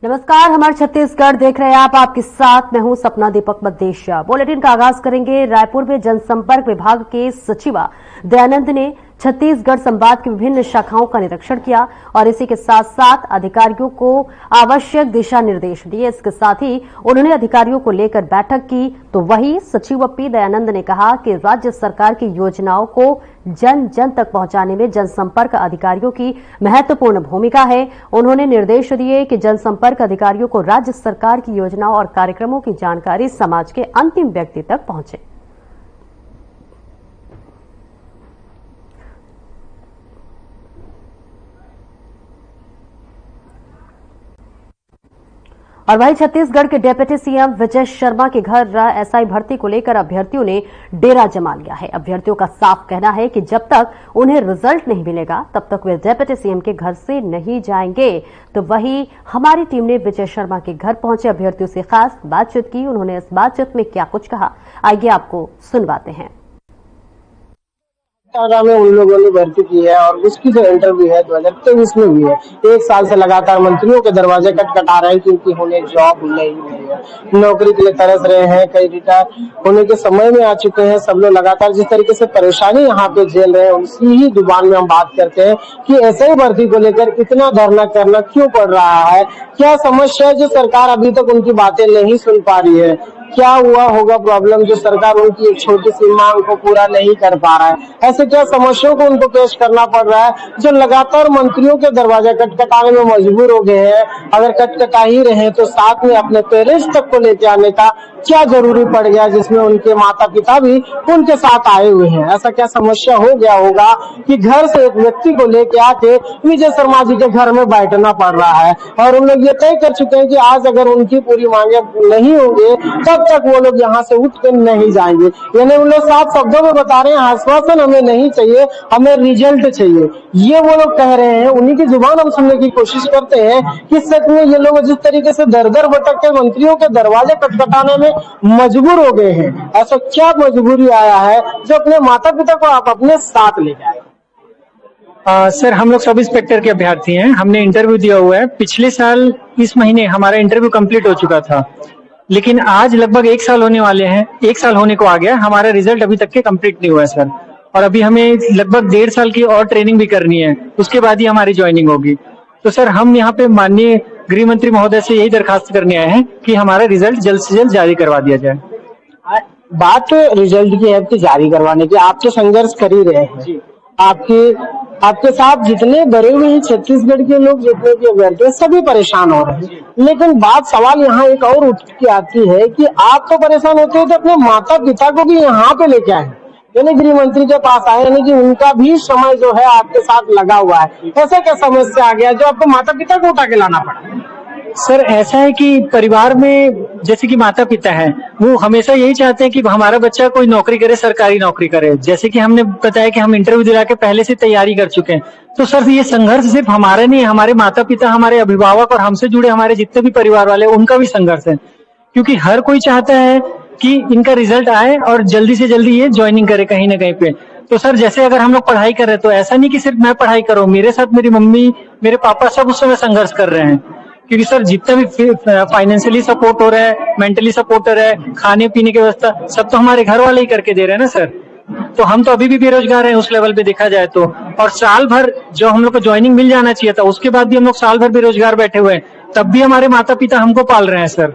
नमस्कार, हमारे छत्तीसगढ़ देख रहे हैं आप। आपके साथ मैं हूं सपना दीपक मद्देशिया। बुलेटिन का आगाज करेंगे। रायपुर में जनसंपर्क विभाग के सचिवा दयानंद ने छत्तीसगढ़ संवाद की विभिन्न शाखाओं का निरीक्षण किया और इसी के साथ साथ अधिकारियों को आवश्यक दिशा निर्देश दिए। इसके साथ ही उन्होंने अधिकारियों को लेकर बैठक की। तो वहीं सचिव पी दयानंद ने कहा कि राज्य सरकार की योजनाओं को जन जन तक पहुंचाने में जनसंपर्क अधिकारियों की महत्वपूर्ण भूमिका है। उन्होंने निर्देश दिए कि जनसंपर्क अधिकारियों को राज्य सरकार की योजनाओं और कार्यक्रमों की जानकारी समाज के अंतिम व्यक्ति तक पहुंचे। और वहीं छत्तीसगढ़ के डिप्टी सीएम विजय शर्मा के घर एसआई भर्ती को लेकर अभ्यर्थियों ने डेरा जमा लिया है। अभ्यर्थियों का साफ कहना है कि जब तक उन्हें रिजल्ट नहीं मिलेगा तब तक वे डिप्टी सीएम के घर से नहीं जाएंगे। तो वहीं हमारी टीम ने विजय शर्मा के घर पहुंचे अभ्यर्थियों से खास बातचीत की। उन्होंने इस बातचीत में क्या कुछ कहा, आइए आपको सुनवाते हैं। में उन लोगों ने भर्ती की है और उसकी जो इंटरव्यू है 2023 में हुई है। एक साल से लगातार मंत्रियों के दरवाजे खटखटा रहे हैं क्योंकि उन्हें जॉब नहीं मिली है। नौकरी के लिए तरस रहे हैं, कई रिटायर होने के समय में आ चुके हैं। सब लोग लगातार जिस तरीके से परेशानी यहाँ पे झेल रहे हैं उसी ही जुबान में हम बात करते हैं कि ऐसे ही भर्ती को लेकर इतना धरना करना क्यों पड़ रहा है, क्या समस्या है जो सरकार अभी तक उनकी बातें नहीं सुन पा रही है, क्या हुआ होगा प्रॉब्लम जो सरकार उनकी एक छोटी सी मांग को पूरा नहीं कर पा रहा है, ऐसे क्या समस्याओं को उनको पेश करना पड़ रहा है जो लगातार मंत्रियों के दरवाजे खटखटाने में मजबूर हो गए हैं। अगर खटखटा ही रहे तो साथ में अपने पेरेंट्स तक को लेके आने का क्या जरूरी पड़ गया जिसमें उनके माता पिता भी उनके साथ आए हुए हैं। ऐसा क्या समस्या हो गया होगा कि घर से एक व्यक्ति को लेके आके विजय शर्मा जी के घर में बैठना पड़ रहा है और उन लोग ये तय कर चुके हैं कि आज अगर उनकी पूरी मांगे नहीं होंगे तब तक वो लोग यहाँ से उठ कर नहीं जाएंगे। यानी उन लोग साफ शब्दों में बता रहे हैं आश्वासन हमें नहीं चाहिए, हमें रिजल्ट चाहिए। ये वो लोग कह रहे हैं, उन्हीं की जुबान हम सुनने की कोशिश करते हैं कि सच में ये लोग जिस तरीके से दर दर भटक के मंत्रियों के दरवाजे खटखटाने में मजबूर हो गए हैं, ऐसा क्या मजबूरी आया है जो अपने माता पिता को आप अपने साथ ले जाए। सर, हम लोग सब इंस्पेक्टर के अभ्यर्थी हैं। हमने इंटरव्यू दिया हुआ है। पिछले साल इस महीने हमारा इंटरव्यू कंप्लीट हो चुका था, लेकिन आज लगभग 1 साल होने वाले हैं। 1 साल होने को आ गया, हमारा रिजल्ट अभी तक के कंप्लीट नहीं हुआ है सर। और अभी हमें लगभग 1.5 साल की और ट्रेनिंग भी करनी है, उसके बाद ही हमारी ज्वाइनिंग होगी। तो सर, हम यहाँ पे माननीय गृह मंत्री महोदय से यही दरखास्त करने आए हैं कि हमारा रिजल्ट जल्द से जल्द जारी करवा दिया जाए। बात रिजल्ट की है कि जारी करवाने की, आप तो संघर्ष कर ही रहे हैं। आपके साथ जितने बड़े हुए हैं छत्तीसगढ़ के लोग, जितने भी अभ्यर्थी सभी परेशान हो रहे हैं। लेकिन बात सवाल यहाँ एक और उठ के आती है कि आप तो परेशान होते हैं तो अपने माता पिता को भी यहाँ पे लेके आए, यानी गृह मंत्री के पास आए, यानी कि उनका भी समय जो है आपके साथ लगा हुआ है। ऐसा क्या समस्या आ गया जो आपको माता पिता को उठा के लाना पड़ा? सर, ऐसा है कि परिवार में जैसे कि माता पिता हैं, वो हमेशा यही चाहते हैं कि हमारा बच्चा कोई नौकरी करे, सरकारी नौकरी करे। जैसे कि हमने बताया कि हम इंटरव्यू दिला के पहले से तैयारी कर चुके हैं। तो सर, ये संघर्ष सिर्फ हमारे नहीं, हमारे माता पिता, हमारे अभिभावक और हमसे जुड़े हमारे जितने भी परिवार वाले उनका भी संघर्ष है, क्योंकि हर कोई चाहता है कि इनका रिजल्ट आए और जल्दी से जल्दी ये ज्वाइनिंग करे कहीं ना कहीं पे। तो सर, जैसे अगर हम लोग पढ़ाई कर रहे हैं तो ऐसा नहीं कि सिर्फ मैं पढ़ाई करूं, मेरे साथ मेरी मम्मी, मेरे पापा सब उस समय संघर्ष कर रहे हैं। क्योंकि सर, जितना भी फाइनेंशियली सपोर्ट हो रहा है, मेंटली सपोर्ट हो रहा है, खाने पीने की व्यवस्था सब तो हमारे घर वाले ही करके दे रहे हैं ना सर। तो हम तो अभी भी बेरोजगार हैं उस लेवल पे देखा जाए तो। और साल भर जो हम लोग को ज्वाइनिंग मिल जाना चाहिए था, उसके बाद भी हम लोग साल भर बेरोजगार बैठे हुए हैं, तब भी हमारे माता पिता हमको पाल रहे हैं सर।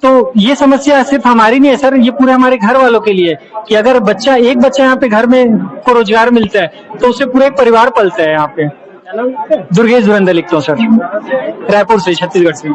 तो ये समस्या सिर्फ हमारी नहीं है सर, ये पूरे हमारे घर वालों के लिए कि अगर एक बच्चा यहाँ पे घर में को रोजगार मिलता है तो उससे पूरे एक परिवार पलता है। यहाँ पे दुर्गेश धुरंधर लिखता हूँ सर, रायपुर से, छत्तीसगढ़ से।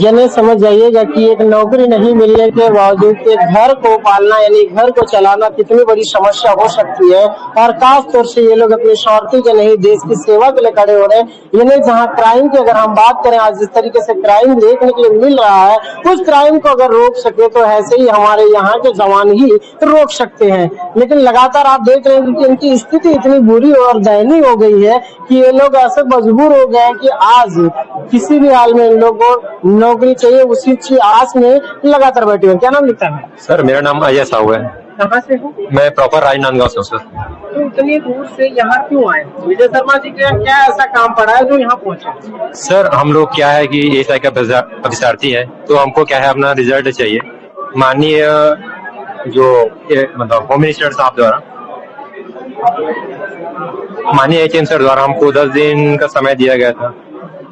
ये नहीं समझ जाइएगा कि एक नौकरी नहीं मिलने के बावजूद एक घर को पालना यानी घर को चलाना कितनी बड़ी समस्या हो सकती है। और खास तौर से ये लोग अपनी स्वार्थी के नहीं, देश की सेवा के लिए खड़े हो रहे हैं। ये नहीं, जहाँ क्राइम की अगर हम बात करें, आज जिस तरीके से क्राइम देखने के लिए मिल रहा है, उस क्राइम को अगर रोक सके तो ऐसे ही हमारे यहाँ के जवान ही रोक सकते हैं। लेकिन लगातार आप देख रहे हैं कि इनकी स्थिति इतनी बुरी और दयनीय हो गई है कि ये लोग ऐसे मजबूर हो गए कि आज किसी भी हाल में इन लोगों को नौकरी चाहिए, उसी की आस में लगातार बैठे हुए। क्या नाम लिखता है? सर, मेरा नाम अजय साहू है। कहाँ से हो? मैं प्रॉपर राजनांदगांव से हूँ सर। तो इतनी दूर से यहाँ क्यों आए? विजय शर्मा जी के क्या ऐसा काम पड़ा है जो यहाँ पहुँचे? सर हम लोग क्या है कि एएसआई का अभ्यर्थी है, तो हमको क्या है अपना रिजल्ट चाहिए। माननीय जो मतलब होम मिनिस्टर साहब द्वारा, माननीय एचएम सर द्वारा हमको 10 दिन का समय दिया गया था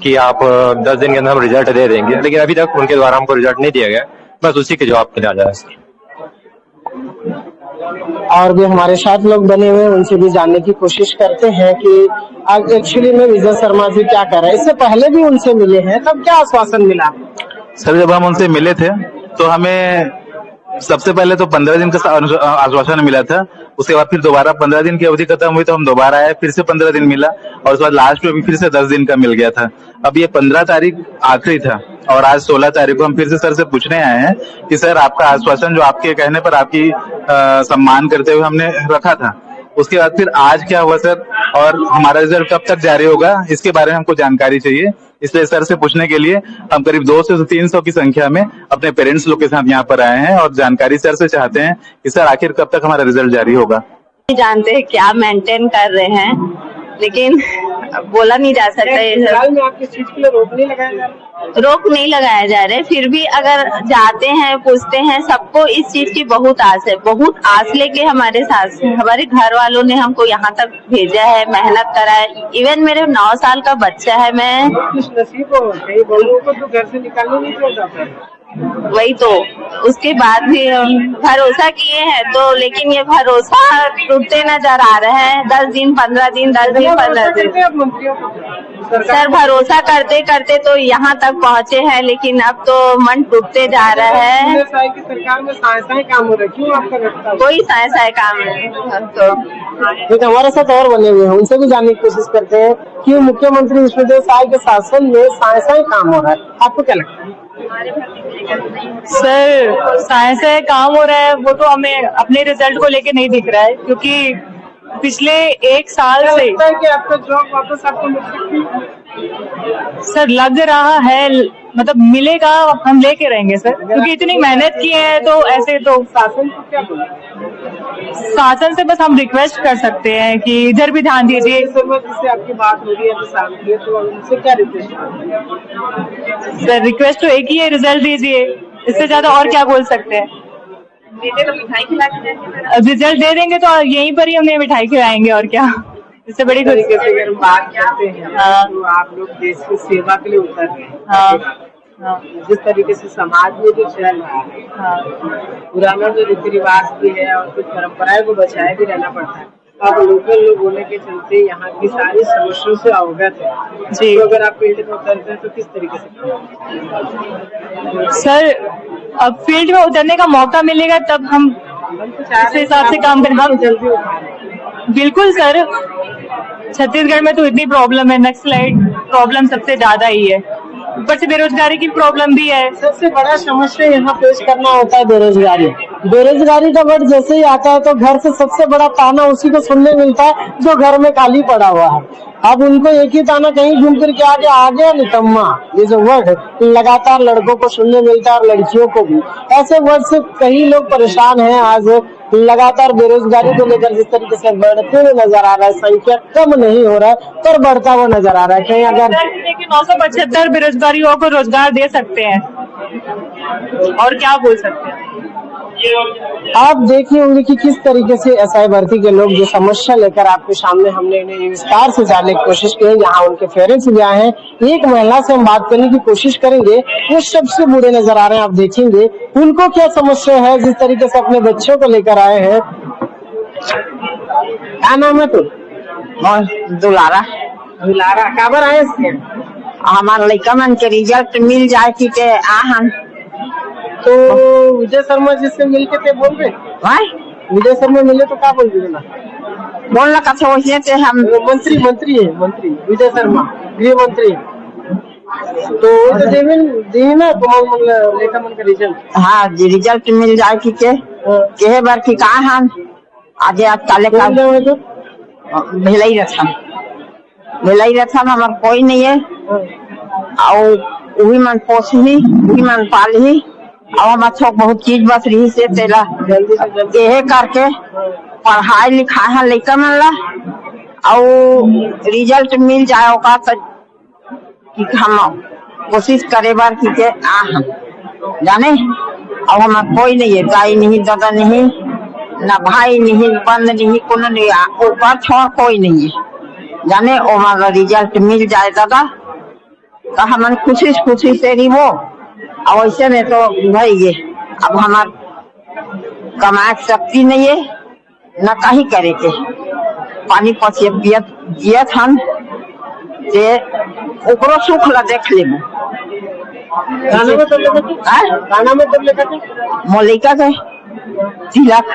कि आप 10 दिन के अंदर हम रिजल्ट दे देंगे, लेकिन अभी तक उनके द्वारा हमको रिजल्ट नहीं दिया गया। बस उसी के जवाब पे जा रहा है। और भी हमारे साथ लोग बने हुए हैं, उनसे भी जानने की कोशिश करते हैं कि आज एक्चुअली में विजय शर्मा जी क्या कर रहे हैं। इससे पहले भी उनसे मिले हैं, तब क्या आश्वासन मिला? सर जब हम उनसे मिले थे तो हमें सबसे पहले तो 15 दिन का आश्वासन मिला था, उसके बाद फिर दोबारा 15 दिन की अवधि खत्म हुई तो हम दोबारा आए, फिर से 15 दिन मिला और उसके बाद लास्ट में भी फिर से 10 दिन का मिल गया था। अब ये 15 तारीख आखिरी था और आज 16 तारीख को हम फिर से सर से पूछने आए हैं कि सर आपका आश्वासन जो आपके कहने पर आपकी सम्मान करते हुए हमने रखा था, उसके बाद फिर आज क्या हुआ सर, और हमारा रिजल्ट कब तक जारी होगा, इसके बारे में हमको जानकारी चाहिए। इसलिए सर से पूछने के लिए हम करीब 200 से 300 की संख्या में अपने पेरेंट्स लोग के साथ यहाँ पर आए हैं और जानकारी सर से चाहते हैं कि सर आखिर कब तक हमारा रिजल्ट जारी होगा। जानते हैं क्या मेंटेन कर रहे हैं, लेकिन बोला नहीं जा सकता है। फिलहाल में आपकी चीज के लिए रोक नहीं लगाया जा रहा? रोक नहीं लगाया जा रहा है, फिर भी अगर जाते हैं पूछते हैं, सबको इस चीज की बहुत आस है। बहुत आस लेके हमारे साथ हमारे घर वालों ने हमको यहाँ तक भेजा है, मेहनत करा है। इवन मेरे 9 साल का बच्चा है। मैं खुश नसीब हो, कई लोगों को तो घर से निकालने नहीं दिया जाता है। वही तो, उसके बाद भी हम भरोसा किए हैं तो, लेकिन ये भरोसा टूटते नजर आ रहे हैं। 10 दिन 15 दिन 10 दिन 15 दिन सर भरोसा करते करते तो यहाँ तक पहुँचे हैं, लेकिन अब तो मन टूटते जा रहा है। सरकार में साय काम हो रहा है, क्यों आपका लगता है? कोई साय काम नहीं तो हमारे साथ और बने हुए हैं, उनसे भी जानने की कोशिश करते हैं कि मुख्यमंत्री विष्णुदेव साय के शासन में साय काम हो रहा है, आपको क्या लगता है? सर साइंस से काम हो रहा है, वो तो हमें अपने रिजल्ट को लेके नहीं दिख रहा है, क्योंकि पिछले 1 साल से कि आपका जॉब वापस आपको मिल सकती है? सर लग रहा है, मतलब मिलेगा, हम लेके रहेंगे सर, क्योंकि इतनी मेहनत की है। तो ऐसे तो शासन को क्या बोले? शासन से बस हम रिक्वेस्ट कर सकते हैं कि इधर भी ध्यान दीजिए। जिससे आपकी बात हो रही है किसान की, तो उनसे क्या रिक्वेस्ट? सर रिक्वेस्ट तो एक ही है, रिजल्ट दीजिए, इससे ज्यादा और क्या बोल सकते हैं। रिजल्ट दे देंगे तो यहीं पर ही हमें मिठाई खिलाएंगे, और क्या, इससे बड़ी तरीके से अगर बात करते हैं तो आप लोग देश की सेवा के लिए उतर रहे हैं। जिस तरीके से समाज में जो चल रहा है, पुराना जो रीति रिवाज भी है और कुछ परंपराएं को बचाए भी रहना पड़ता है। अब लोकल लोग होने के चलते यहाँ की सारी समस्याओं से अवगत है जी। तो अगर आप फील्ड में उतरते हैं तो किस तरीके से? सर अब फील्ड में उतरने का मौका मिलेगा तब हम उस हिसाब से काम करें। हम जल्दी उठाएं। बिल्कुल सर, छत्तीसगढ़ में तो इतनी प्रॉब्लम है, नक्सलाइट प्रॉब्लम सबसे ज्यादा ही है, ऊपर से बेरोजगारी की प्रॉब्लम भी है। सबसे बड़ा समस्या यहाँ पेश करना होता है बेरोजगारी। बेरोजगारी का वर्ड जैसे ही आता है तो घर से सबसे बड़ा ताना उसी को सुनने मिलता है जो घर में खाली पड़ा हुआ है। अब उनको एक ही ताना कहीं घूम फिर के आ गया निकम्मा, ये जो वर्ड लगातार लड़कों को सुनने मिलता है और लड़कियों को भी। ऐसे वर्ड से कई लोग परेशान हैं। आज लगातार बेरोजगारी को लेकर जिस तरीके से बढ़ते हुए नजर आ रहा है, संख्या कम नहीं हो रहा है पर बढ़ता हुआ नजर आ रहा है। कहीं अगर 975 बेरोजगारियों को रोजगार दे सकते हैं, और क्या बोल सकते हैं। आप देखिए होंगे कि किस तरीके से एसआई भर्ती के लोग जो समस्या लेकर आपके सामने हमने इन्हें विस्तार से जानने की कोशिश की है। यहाँ उनके पेरेंट्स भी आए हैं। एक महिला से हम बात करने की कोशिश करेंगे, वो सबसे बुरे नजर आ रहे हैं। आप देखेंगे उनको क्या समस्या है, जिस तरीके से अपने बच्चों को लेकर आए हैं। क्या नाम है? तो दुलारा काबर आए? हमारा लड़का मन के रिजल्ट मिल जाए कि हम तो विजय शर्मा जी से मिलके थे बोल रहे? विजय शर्मा मिले तो क्या बोल रहे? बोलना कथा वैसे थे हम मंत्री है विजय शर्मा, गृह मंत्री। तो देवी ना लेखा मन का रिजल्ट। हाँ जी, रिजल्ट मिल जाए कि के बार की कहा हम आज काले का भिलाई रथम हमार कोई नहीं है। और वही मन पोस ही वही मन पाल ही अब हम अच्छा बहुत चीज बस रही से तेला यही करके पढ़ाई लिखाई है लड़का मन ला और रिजल्ट मिल जाए ओका तो कि हम कोशिश करे बार की के जाने। अब हम कोई नहीं है, दाई नहीं, दादा नहीं, ना भाई नहीं, बंद नहीं, कोनो नहीं, ऊपर छोड़ कोई नहीं है जाने। और हमारा रिजल्ट मिल जाए दादा तो हम खुशी से रही वो। और वैसे में तो भाई ये अब हमार कमाए शक्ति नहीं है न कहीं करे के पानी पछिए पियत हम जे ओकरो सुख ला देख लेबू। मोलिका के तिलक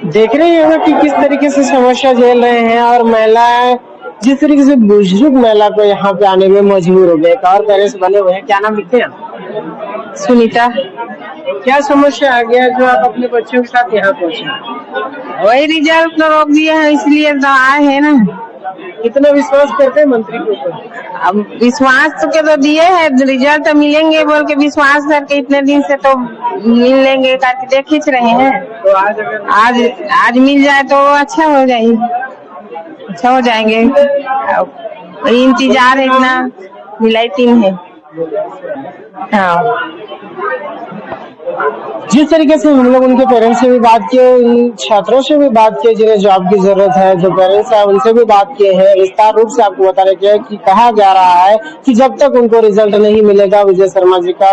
देख रहे हैं कि किस तरीके से समस्या झेल रहे हैं और महिलाएं जिस तरीके से बुजुर्ग महिला को यहाँ पे आने में मजबूर हो गए। और पेरेंट्स बने हुए हैं, क्या नाम लिखते हैं? सुनीता। क्या समस्या आ गया जो आप अपने बच्चों के साथ यहाँ पहुँचे? वही रिजल्ट तो रोक दिया है इसलिए तो आए है ना। कितना विश्वास करते हैं मंत्री के ऊपर? अब विश्वास तो के तो दिए है, रिजल्ट तो मिलेंगे बोल के विश्वास करके इतने दिन से तो मिल लेंगे करके देख खींच रहे हैं। तो आज अगर आज मिल जाए तो अच्छा हो जाएंगे। इंतजार है इतना मिलाइती है। हाँ जिस तरीके से हम लोग उनके पेरेंट्स से भी बात किए, उन छात्रों से भी बात किए जिन्हें जॉब की जरूरत है, जो पेरेंट्स है उनसे भी बात किए हैं। विस्तार रूप से आपको बता रहे हैं कि कहा जा रहा है कि जब तक उनको रिजल्ट नहीं मिलेगा विजय शर्मा जी का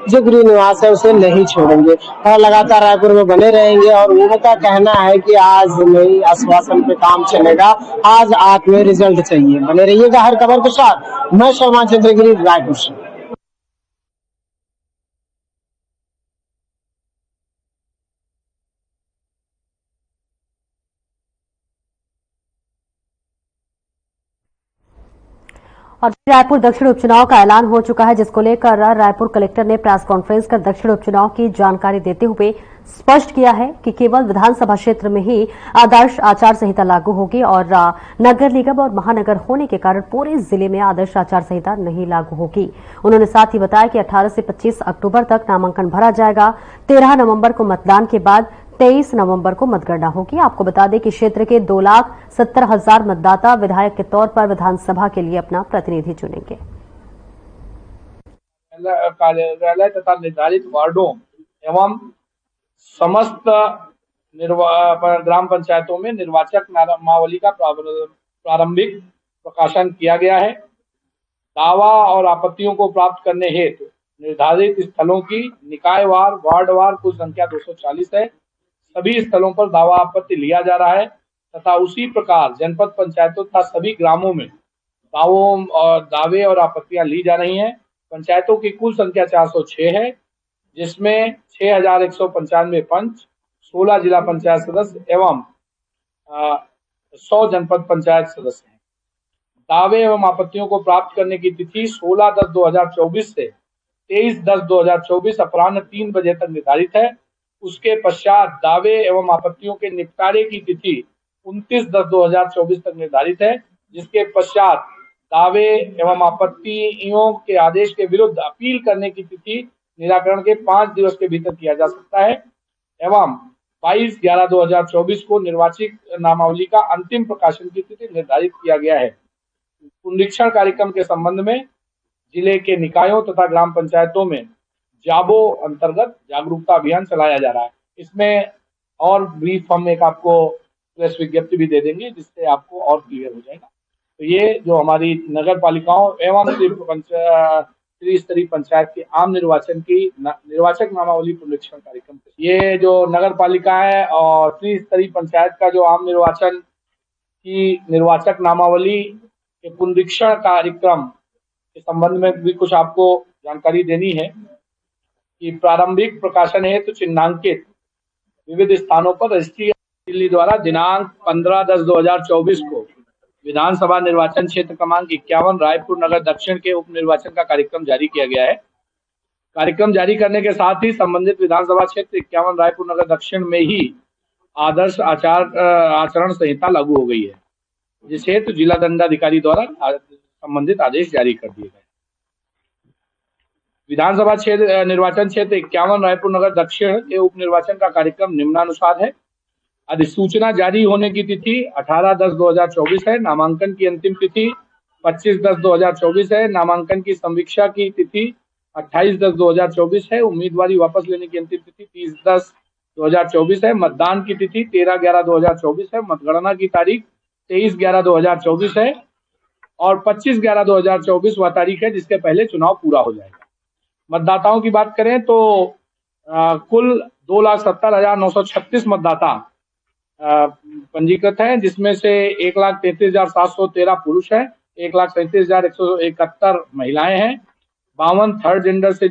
जो गृह निवास है उसे नहीं छोड़ेंगे और लगातार रायपुर में बने रहेंगे। और उनका कहना है कि आज नहीं आश्वासन पे काम चलेगा, आज आंख में रिजल्ट चाहिए। बने रहिएगा हर खबर के साथ। मैं शर्मा चंद्रगिरी, रायपुर से। और रायपुर दक्षिण उपचुनाव का ऐलान हो चुका है, जिसको लेकर रायपुर कलेक्टर ने प्रेस कॉन्फ्रेंस कर दक्षिण उपचुनाव की जानकारी देते हुए स्पष्ट किया है कि केवल विधानसभा क्षेत्र में ही आदर्श आचार संहिता लागू होगी और नगर निगम और महानगर होने के कारण पूरे जिले में आदर्श आचार संहिता नहीं लागू होगी। उन्होंने साथ ही बताया कि 18 से 25 अक्टूबर तक नामांकन भरा जाएगा। 13 नवंबर को मतदान के बाद 23 नवंबर को मतगणना होगी। आपको बता दें कि क्षेत्र के 2,70,000 मतदाता विधायक के तौर पर विधानसभा के लिए अपना प्रतिनिधि चुनेंगे। कार्यालय तथा निर्धारित वार्डों एवं समस्त ग्राम पंचायतों में निर्वाचक नामावली का प्रारंभिक प्रकाशन किया गया है। दावा और आपत्तियों को प्राप्त करने हेतु निर्धारित स्थलों की निकायवार वार्डवार कुल संख्या 240 है। सभी स्थलों पर दावा आपत्ति लिया जा रहा है तथा उसी प्रकार जनपद पंचायतों तथा सभी ग्रामों में दावे और आपत्तियां ली जा रही हैं। पंचायतों की कुल संख्या 406 है, जिसमें 6,195 पंच, 16 जिला पंचायत सदस्य एवं 100 जनपद पंचायत सदस्य हैं। दावे एवं आपत्तियों को प्राप्त करने की तिथि 16/10/2024 से 23/10/2024 अपराह्न 3 बजे तक निर्धारित है। उसके पश्चात दावे एवं आपत्तियों के निपटारे की तिथि 29/10/2024 तक निर्धारित है, जिसके पश्चात दावे एवं आपत्तियों के आदेश के विरुद्ध अपील करने की तिथि निराकरण के 5 दिवस के भीतर किया जा सकता है। एवं 22/11/2024 को निर्वाचित नामावली का अंतिम प्रकाशन की तिथि निर्धारित किया गया है। पुनरीक्षण कार्यक्रम के संबंध में जिले के निकायों तथा ग्राम पंचायतों में जाबो अंतर्गत जागरूकता अभियान चलाया जा रहा है। इसमें और ब्रीफ हम एक आपको प्रेस विज्ञप्ति भी दे देंगे, जिससे आपको और क्लियर हो जाएगा। तो ये जो हमारी नगर पालिकाओं एवं त्रिस्तरीय पंचायत के आम निर्वाचन की निर्वाचक नामावली पुनरीक्षण कार्यक्रम, ये जो नगर पालिका है और त्रिस्तरीय पंचायत का जो आम निर्वाचन की निर्वाचक नामावली के पुनरीक्षण कार्यक्रम के संबंध में भी कुछ आपको जानकारी देनी है कि प्रारंभिक प्रकाशन है तो चिन्हांकित विविध स्थानों पर रजिस्ट्री दिल्ली द्वारा दिनांक 15/10/2024 को विधानसभा निर्वाचन क्षेत्र क्रमांक 51 रायपुर नगर दक्षिण के उप निर्वाचन का कार्यक्रम जारी किया गया है। कार्यक्रम जारी करने के साथ ही संबंधित विधानसभा क्षेत्र 51 रायपुर नगर दक्षिण में ही आदर्श आचरण संहिता लागू हो गई है, जिस हेतु जिला दंडाधिकारी द्वारा संबंधित आदेश जारी कर दिए गए। विधानसभा क्षेत्र निर्वाचन क्षेत्र 51 रायपुर नगर दक्षिण के उप निर्वाचन का कार्यक्रम निम्नानुसार है। अधिसूचना जारी होने की तिथि 18/10/2024 है। नामांकन की अंतिम तिथि 25/10/2024 है। नामांकन की समीक्षा की तिथि 28/10/2024 है। उम्मीदवारी वापस लेने की अंतिम तिथि 30/10/2024 है। मतदान की तिथि 13/11/2024 है। मतगणना की तारीख 23/11/2024 है और 25/11/2024 वह तारीख है जिसके पहले चुनाव पूरा हो जाएगा। मतदाताओं की बात करें तो कुल 2,70,936 मतदाता पंजीकृत हैं, जिसमें से 1,33,713 पुरुष हैं, 1,37,171 महिलाएं हैं, 52 थर्ड जेंडर से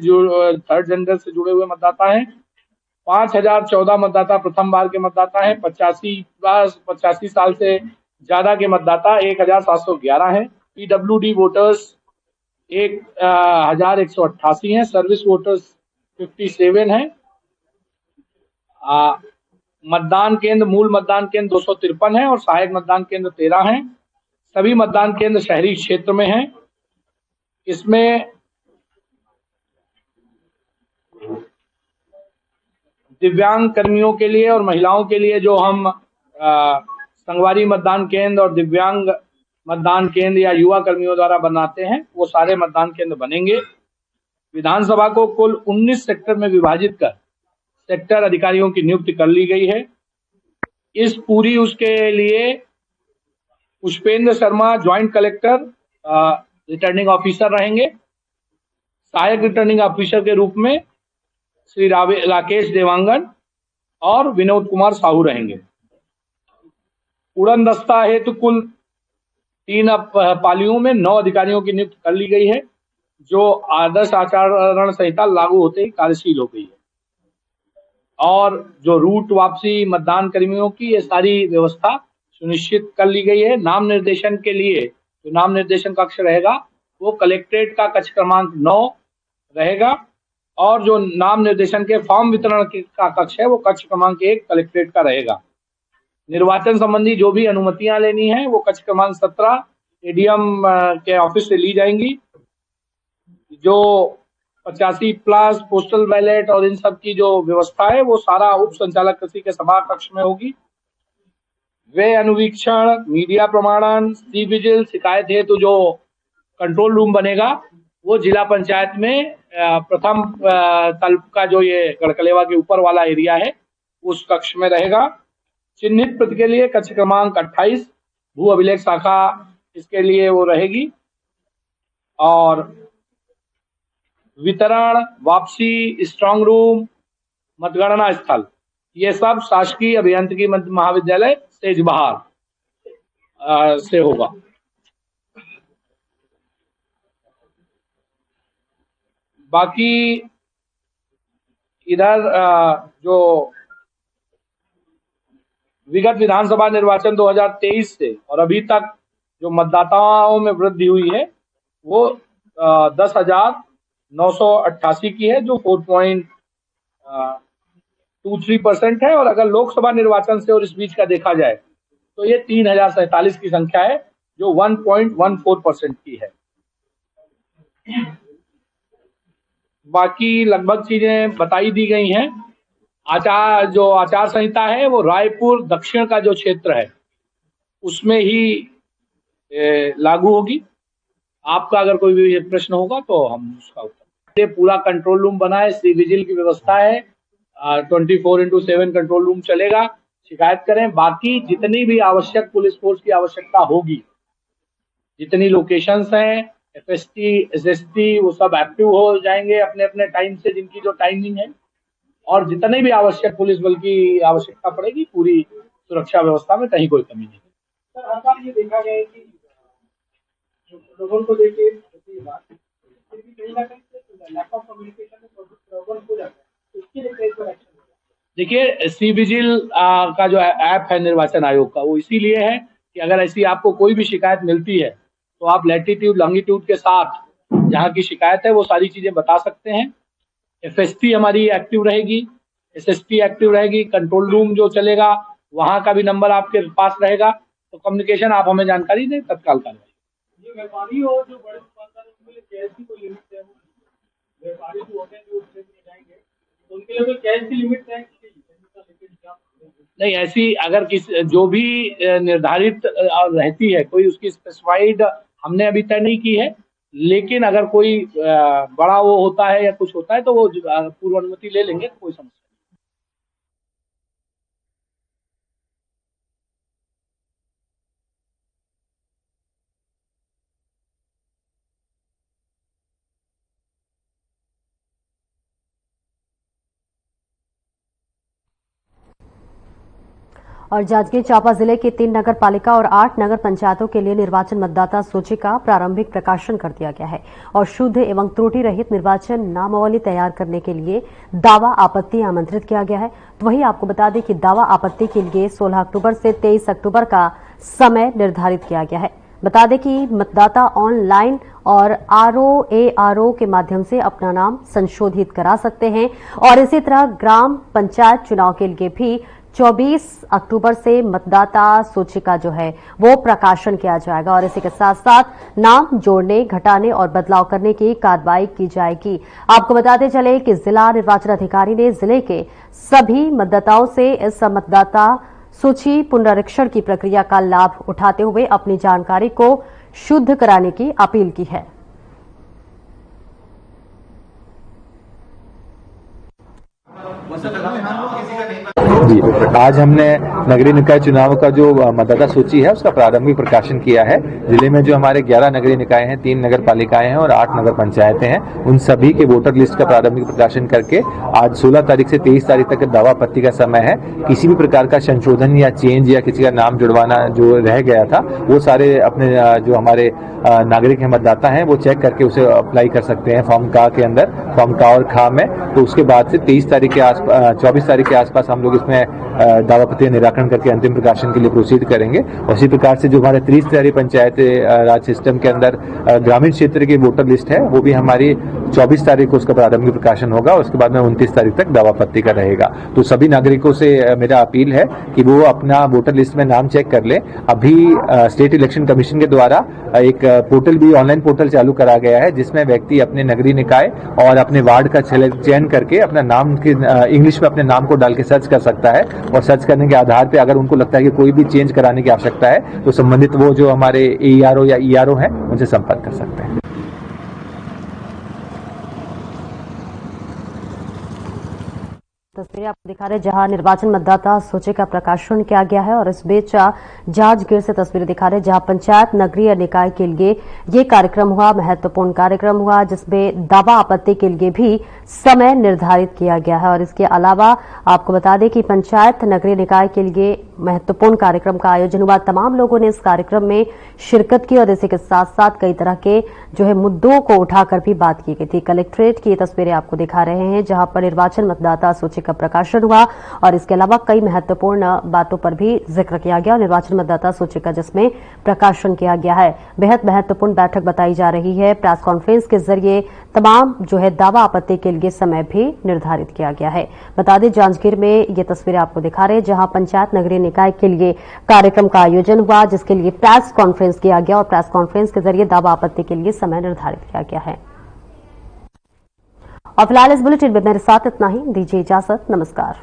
जुड़े हुए मतदाता हैं, 5,014 मतदाता प्रथम बार के मतदाता हैं, 85 साल से ज्यादा के मतदाता 1,711 हैं, पीडब्ल्यूडी वोटर्स 1,188 हैं, सर्विस वोटर्स 57 हैं। मूल मतदान केंद्र 253 है और सहायक मतदान केंद्र 13 हैं। सभी मतदान केंद्र शहरी क्षेत्र में हैं। इसमें दिव्यांग कर्मियों के लिए और महिलाओं के लिए जो हम संगवारी मतदान केंद्र और दिव्यांग मतदान केंद्र या युवा कर्मियों द्वारा बनाते हैं, वो सारे मतदान केंद्र बनेंगे। विधानसभा को कुल 19 सेक्टर में विभाजित कर सेक्टर अधिकारियों की नियुक्ति कर ली गई है। उसके लिए Pushpendra Sharma joint collector returning officer रहेंगे। सहायक रिटर्निंग ऑफिसर के रूप में श्री राकेश देवांगन और विनोद कुमार साहू रहेंगे। उड़न दस्ता हेतु कुल 3 पालियों में 9 अधिकारियों की नियुक्ति कर ली गई है, जो आदर्श आचरण संहिता लागू होते ही कार्यशील हो गई है। और जो रूट वापसी मतदान कर्मियों की ये सारी व्यवस्था सुनिश्चित कर ली गई है। नाम निर्देशन के लिए जो नाम निर्देशन कक्ष रहेगा वो कलेक्ट्रेट का कक्ष क्रमांक 9 रहेगा और जो नाम निर्देशन के फॉर्म वितरण का कक्ष है वो कक्ष क्रमांक 1 कलेक्ट्रेट का रहेगा। निर्वाचन संबंधी जो भी अनुमतियां लेनी है वो कक्ष क्रमांक 17 एडीएम के ऑफिस से ली जाएंगी। जो 85+ पोस्टल बैलेट और इन सब की जो व्यवस्था है वो सारा उप संचालक कृषि के सभा कक्ष में होगी। वे अनुवीक्षण, मीडिया प्रमाणन, सी विजिल, शिकायत हेतु जो कंट्रोल रूम बनेगा वो जिला पंचायत में प्रथम तल का जो ये गढ़कलेवा के ऊपर वाला एरिया है उस कक्ष में रहेगा। चिन्हित प्रति के लिए कक्ष क्रमांक 28 भू अभिलेख शाखा इसके लिए वो रहेगी। और वितरण, वापसी, स्ट्रांग रूम, मतगणना स्थल ये सब शासकीय अभियांत्रिकी महाविद्यालय सेजबहार से होगा। बाकी इधर जो विगत विधानसभा निर्वाचन 2023 से और अभी तक जो मतदाताओं में वृद्धि हुई है वो 10,988 की है, जो 4.23% है। और अगर लोकसभा निर्वाचन से और इस बीच का देखा जाए तो ये 3,047 की संख्या है, जो 1.14% की है। बाकी लगभग चीजें बताई दी गई हैं। आचार संहिता है वो रायपुर दक्षिण का जो क्षेत्र है उसमें ही लागू होगी। आपका अगर कोई भी प्रश्न होगा तो हम उसका उत्तर। पूरा कंट्रोल रूम बना है, सी विजिल की व्यवस्था है, 24/7 कंट्रोल रूम चलेगा। शिकायत करें। बाकी जितनी भी आवश्यक पुलिस फोर्स की आवश्यकता होगी, जितनी लोकेशंस हैं, FST, SST वो सब एक्टिव हो जाएंगे अपने अपने टाइम से, जिनकी जो टाइमिंग है। और जितने भी आवश्यक पुलिस बल की आवश्यकता पड़ेगी, पूरी सुरक्षा व्यवस्था में कहीं कोई कमी नहीं। सर, हर बार ये देखा गया है कि लोगों को लेके लैक ऑफ कम्युनिकेशन में प्रॉब्लम हो जाता है, इसके लिए कैसे एक्शन? देखिए, सी विजिल का जो ऐप है निर्वाचन आयोग का, वो इसीलिए है कि अगर ऐसी आपको कोई भी शिकायत मिलती है तो आप लैटिट्यूड लॉन्गिट्यूड के साथ जहाँ की शिकायत है वो सारी चीजें बता सकते हैं। FST हमारी एक्टिव रहेगी, SST एक्टिव रहेगी, कंट्रोल रूम जो चलेगा वहां का भी नंबर आपके पास रहेगा। तो कम्युनिकेशन आप हमें जानकारी दें, तत्काल कार्रवाई। व्यापारी और जो बड़े दुकानदार उसमें गैस की कोई लिमिट है? व्यापारी जो होते हैं जो जाएंगे तो उनके लिए तो कैश की लिमिट तय की गई नहीं, ऐसी अगर जो भी निर्धारित रहती है, कोई उसकी स्पेसिफाइड हमने अभी तय नहीं की है, लेकिन अगर कोई बड़ा वो होता है या कुछ होता है तो वो पूर्व अनुमति ले लेंगे, कोई समस्या नहीं। और जांजगीर चांपा जिले के 3 नगर पालिका और 8 नगर पंचायतों के लिए निर्वाचन मतदाता सूची का प्रारंभिक प्रकाशन कर दिया गया है और शुद्ध एवं त्रुटि रहित निर्वाचन नामावली तैयार करने के लिए दावा आपत्ति आमंत्रित किया गया है। तो वही आपको बता दें कि दावा आपत्ति के लिए 16 अक्टूबर से 23 अक्टूबर का समय निर्धारित किया गया है। बता दें कि मतदाता ऑनलाइन और आरओ के माध्यम से अपना नाम संशोधित करा सकते हैं और इसी तरह ग्राम पंचायत चुनाव के लिए भी 24 अक्टूबर से मतदाता सूची का जो है वो प्रकाशन किया जाएगा और इसी के साथ साथ नाम जोड़ने, घटाने और बदलाव करने की कार्रवाई की जाएगी। आपको बताते चले कि जिला निर्वाचन अधिकारी ने जिले के सभी मतदाताओं से इस मतदाता सूची पुनरीक्षण की प्रक्रिया का लाभ उठाते हुए अपनी जानकारी को शुद्ध कराने की अपील की है। जी, आज हमने नगरीय निकाय चुनाव का जो मतदाता सूची है उसका प्रारंभिक प्रकाशन किया है। जिले में जो हमारे 11 नगरीय निकाय हैं, 3 नगर पालिकाएं हैं और 8 नगर पंचायतें हैं, उन सभी के वोटर लिस्ट का प्रारंभिक प्रकाशन करके आज 16 तारीख से 23 तारीख तक दावा आपत्ति का समय है। किसी भी प्रकार का संशोधन या चेंज या किसी का नाम जुड़वाना जो रह गया था वो सारे अपने जो हमारे नागरिक हैं, मतदाता हैं, वो चेक करके उसे अप्लाई कर सकते हैं फॉर्म का के अंदर, फॉर्म का और खा में। तो उसके बाद से 23 तारीख के आसपास 24 तारीख के आसपास हम लोग इसमें दावापत्ति निराकरण करके अंतिम प्रकाशन के लिए प्रोसीड करेंगे। उसी प्रकार से जो हमारे त्रिस्तरीय पंचायत राज सिस्टम के अंदर ग्रामीण क्षेत्र की वोटर लिस्ट है वो भी हमारी 24 तारीख को उसका प्रारंभिक प्रकाशन होगा। उसके बाद में 29 तारीख तक दावापत्ति का रहेगा। तो सभी नागरिकों से मेरा अपील है कि वो अपना वोटर लिस्ट में नाम चेक कर ले। अभी स्टेट इलेक्शन कमीशन के द्वारा एक पोर्टल भी, ऑनलाइन पोर्टल चालू करा गया है जिसमें व्यक्ति अपने नगरीय निकाय और अपने वार्ड का चयन करके अपना नाम के इंग्लिश में अपने नाम को डाल के सर्च कर सकता है और सर्च करने के आधार पे अगर उनको लगता है कि कोई भी चेंज कराने की आवश्यकता है तो संबंधित वो जो हमारे AERO या ERO हैं उनसे संपर्क कर सकते हैं। तस्वीरें आपको दिखा रहे जहां निर्वाचन मतदाता सूची का प्रकाशन किया गया है और इस बीच जांजगीर से तस्वीरें दिखा रहे जहां पंचायत नगरीय निकाय के लिए ये कार्यक्रम हुआ, महत्वपूर्ण कार्यक्रम हुआ जिसमें दावा आपत्ति के लिए भी समय निर्धारित किया गया है। और इसके अलावा आपको बता दें कि पंचायत नगरीय निकाय के लिए महत्वपूर्ण कार्यक्रम का आयोजन हुआ। तमाम लोगों ने इस कार्यक्रम में शिरकत की और इसी के साथ साथ कई तरह के जो है मुद्दों को उठाकर भी बात की गई थी। कलेक्ट्रेट की तस्वीरें आपको दिखा रहे हैं जहां पर निर्वाचन मतदाता सूची का प्रकाशन हुआ और इसके अलावा कई महत्वपूर्ण बातों पर भी जिक्र किया गया। निर्वाचन मतदाता सूची का जिसमें प्रकाशन किया गया है। बेहद महत्वपूर्ण बैठक बताई जा रही है। प्रेस कॉन्फ्रेंस के जरिए तमाम जो है दावा आपत्ति के लिए समय भी निर्धारित किया गया है। बता दें जांजगीर में ये तस्वीरें आपको दिखा रहे हैं जहां पंचायत नगरीय निकाय के लिए कार्यक्रम का आयोजन हुआ जिसके लिए प्रेस कॉन्फ्रेंस किया गया और प्रेस कॉन्फ्रेंस के जरिए दावा आपत्ति के लिए समय निर्धारित किया गया है। और फिलहाल इस बुलेटिन में मेरे साथ इतना ही। दीजिए इजाजत, नमस्कार।